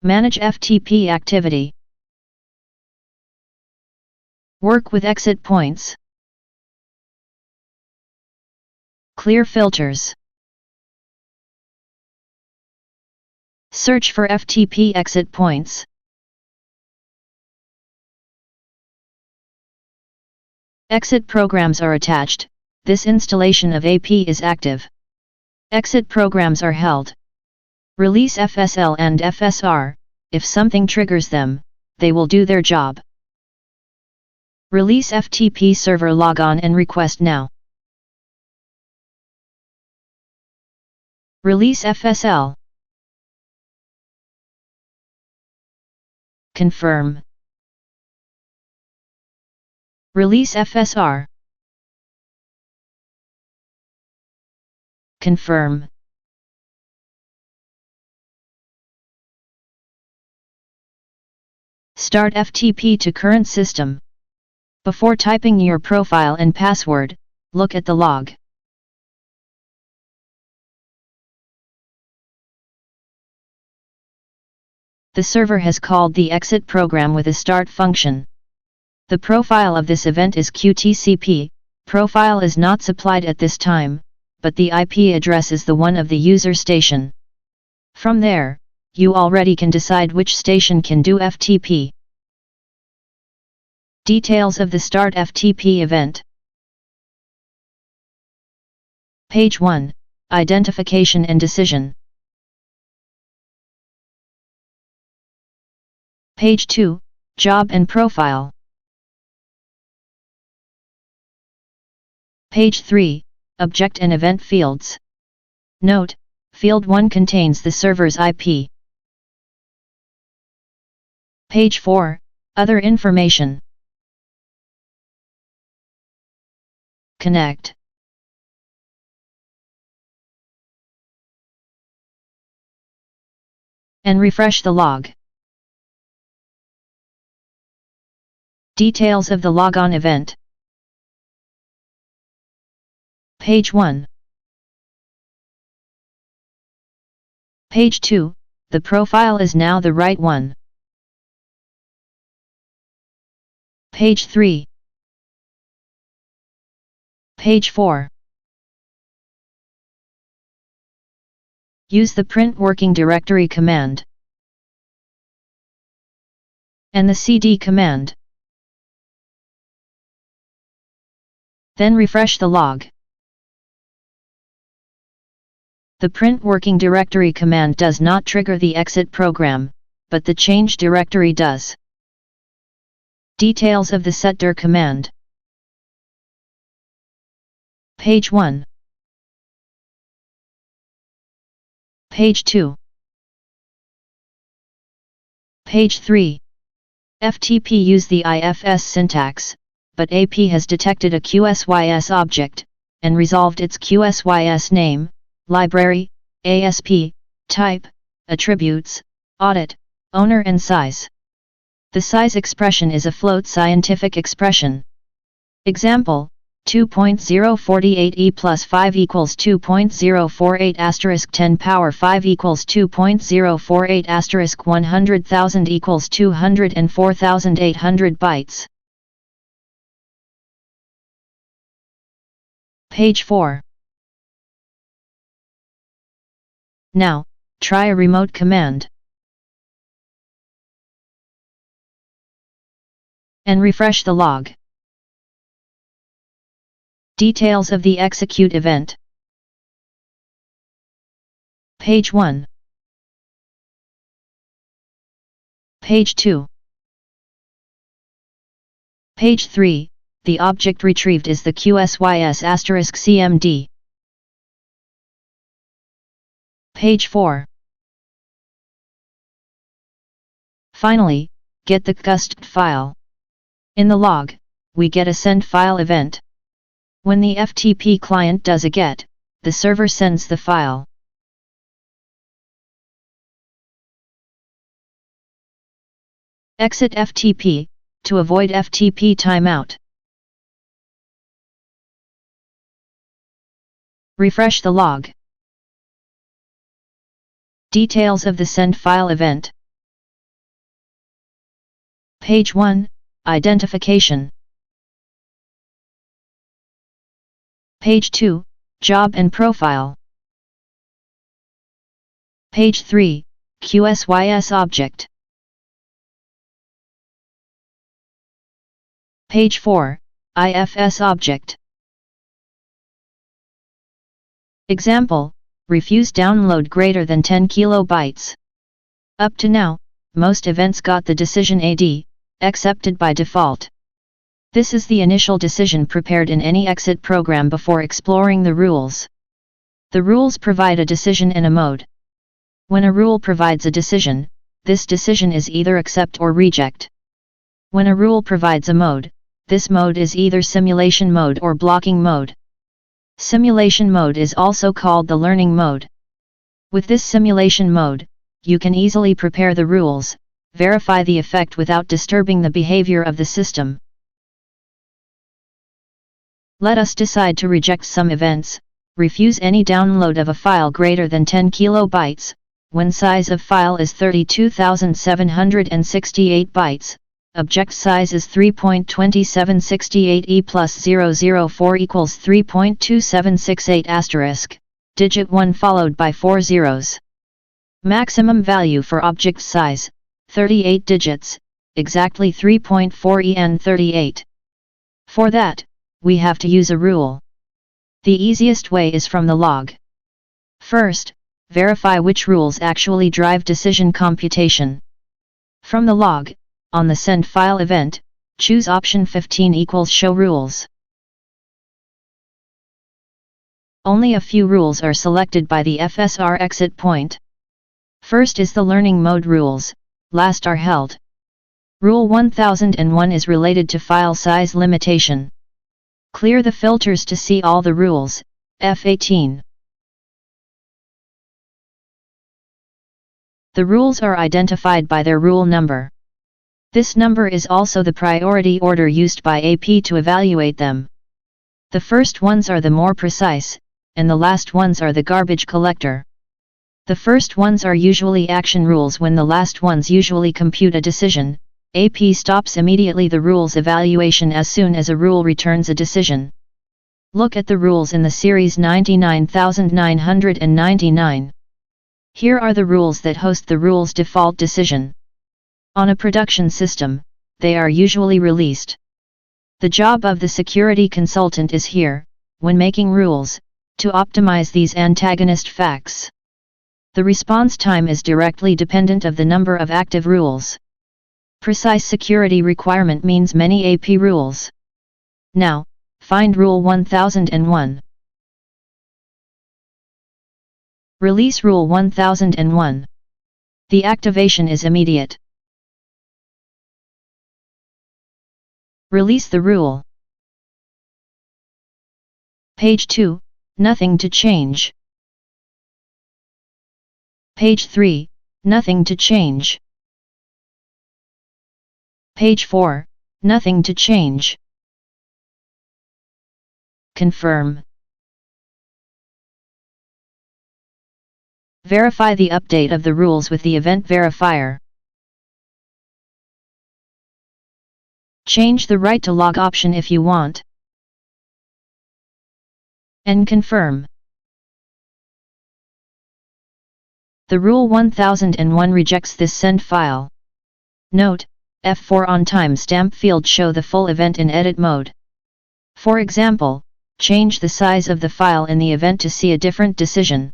Manage FTP activity. Work with exit points. Clear filters. Search for FTP exit points. Exit programs are attached. This installation of AP is active. Exit programs are held. Release FSL and FSR. If something triggers them, they will do their job. Release FTP server logon and request now. Release FSL. Confirm. Release FSR. Confirm. Start FTP to current system. Before typing your profile and password, look at the log. The server has called the exit program with a start function. The profile of this event is QTCP. Profile is not supplied at this time, but the IP address is the one of the user station. From there, you already can decide which station can do FTP. Details of the Start FTP event. Page 1. Identification and decision. Page 2. Job and profile. Page 3. Object and event fields. Note: Field 1 contains the server's IP. Page 4. Other information. Connect. And refresh the log. Details of the logon event. Page 1. Page 2. The profile is now the right one. Page 3. Page 4. Use the print working directory command and the cd command. Then refresh the log. The print working directory command does not trigger the exit program, but the change directory does. Details of the setdir command. Page 1. Page 2. Page 3. FTP use the IFS syntax, but AP has detected a QSYS object, and resolved its QSYS name, library, ASP, type, attributes, audit, owner and size. The size expression is a float scientific expression. Example: 2.048 e plus 5 equals 2.048 asterisk 10 power 5 equals 2.048 asterisk 100,000 equals 204,800 bytes. Page 4. Now, try a remote command. And refresh the log. Details of the execute event. Page 1. Page 2. Page 3. The object retrieved is the QSYS asterisk CMD. Page 4. Finally, get the cust file. In the log, we get a send file event. When the FTP client does a get, the server sends the file. Exit FTP, to avoid FTP timeout. Refresh the log. Details of the send file event. Page 1, Identification. Page 2, Job and Profile. Page 3, QSYS Object. Page 4, IFS Object. Example, refuse download greater than 10 kilobytes. Up to now, most events got the decision AD, accepted by default. This is the initial decision prepared in any exit program before exploring the rules. The rules provide a decision in a mode. When a rule provides a decision, this decision is either accept or reject. When a rule provides a mode, this mode is either simulation mode or blocking mode. Simulation mode is also called the learning mode. With this simulation mode, you can easily prepare the rules, verify the effect without disturbing the behavior of the system. Let us decide to reject some events, refuse any download of a file greater than 10 kilobytes, when size of file is 32,768 bytes, object size is 3.2768 E plus 004 equals 3.2768 asterisk, digit 1 followed by 4 zeros. Maximum value for object size, 38 digits, exactly 3.4 EN38. For that, we have to use a rule. The easiest way is from the log. First, verify which rules actually drive decision computation. From the log, on the send file event, choose option 15 equals show rules. Only a few rules are selected by the FSR exit point. First is the learning mode rules, last are held. Rule 1001 is related to file size limitation. Clear the filters to see all the rules, F18. The rules are identified by their rule number. This number is also the priority order used by AP to evaluate them. The first ones are the more precise, and the last ones are the garbage collector. The first ones are usually action rules when the last ones usually compute a decision. AP stops immediately the rules evaluation as soon as a rule returns a decision. Look at the rules in the series 99999. Here are the rules that host the rules default decision. On a production system, they are usually released. The job of the security consultant is here, when making rules, to optimize these antagonist facts. The response time is directly dependent of the number of active rules. Precise security requirement means many AP rules. Now, find Rule 1001. Release Rule 1001. The activation is immediate. Release the rule. Page 2, Nothing to change. Page 3, Nothing to change. Page 4, Nothing to change. Confirm. Verify the update of the rules with the event verifier. Change the write to log option if you want. And confirm. The Rule 1001 rejects this send file. Note, F4 on timestamp field show the full event in edit mode. For example, change the size of the file in the event to see a different decision.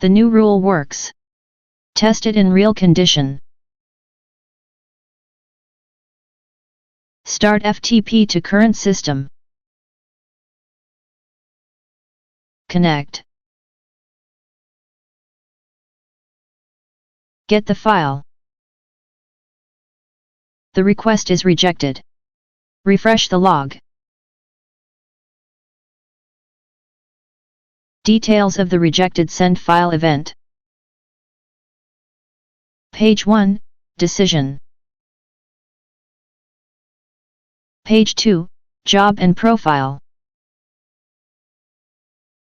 The new rule works. Test it in real condition. Start FTP to current system. Connect. Get the file. The request is rejected. Refresh the log. Details of the rejected send file event. Page 1, Decision. Page 2, Job and Profile.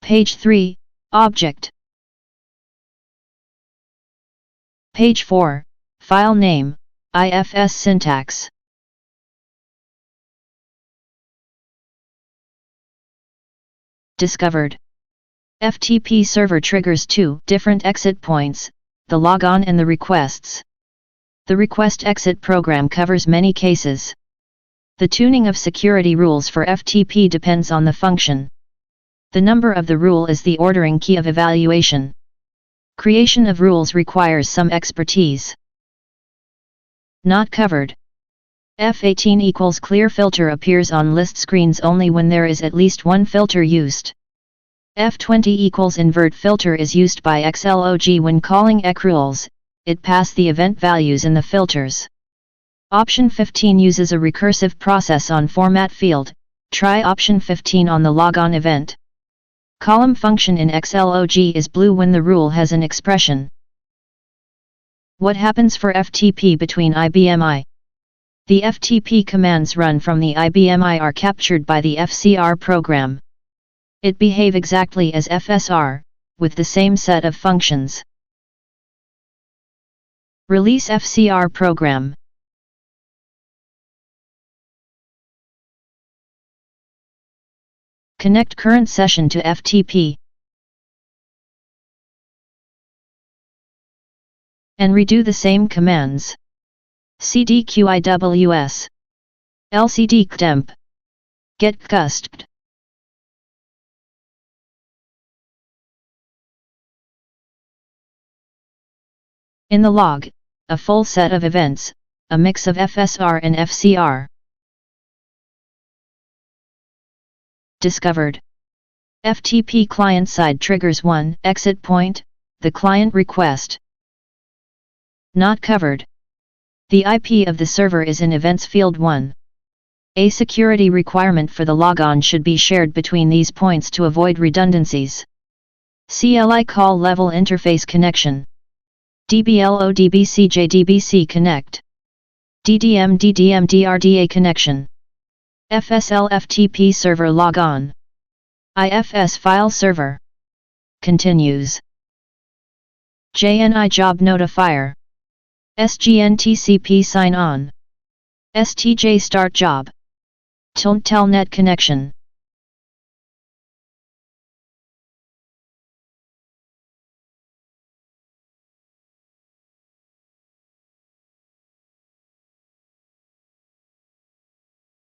Page 3, Object. Page 4, File Name, IFS syntax. Discovered. FTP server triggers two different exit points, the logon and the requests. The request-exit program covers many cases. The tuning of security rules for FTP depends on the function. The number of the rule is the ordering key of evaluation. Creation of rules requires some expertise. Not covered. F18 equals clear filter appears on list screens only when there is at least one filter used. F20 equals invert filter is used by XLOG when calling ECRULES, it pass the event values in the filters. Option 15 uses a recursive process on format field, try option 15 on the logon event. Column function in XLOG is blue when the rule has an expression. What happens for FTP between IBMi? The FTP commands run from the IBMi are captured by the FCR program. It behave exactly as FSR, with the same set of functions. Release FCR program. Connect current session to FTP. And redo the same commands. cdqiws. lcdctemp. Get cuspt. In the log, a full set of events, a mix of FSR and FCR. Discovered. FTP client-side triggers 1 exit point, the client request. Not covered. The IP of the server is in events field 1. A security requirement for the logon should be shared between these points to avoid redundancies. CLI call level interface connection. DBLO DBCJ DBC connect. DDM DDM DRDA connection. FSL FTP server logon. IFS file server. Continues. JNI job notifier. SGN TCP sign on. STJ start job. Telnet connection.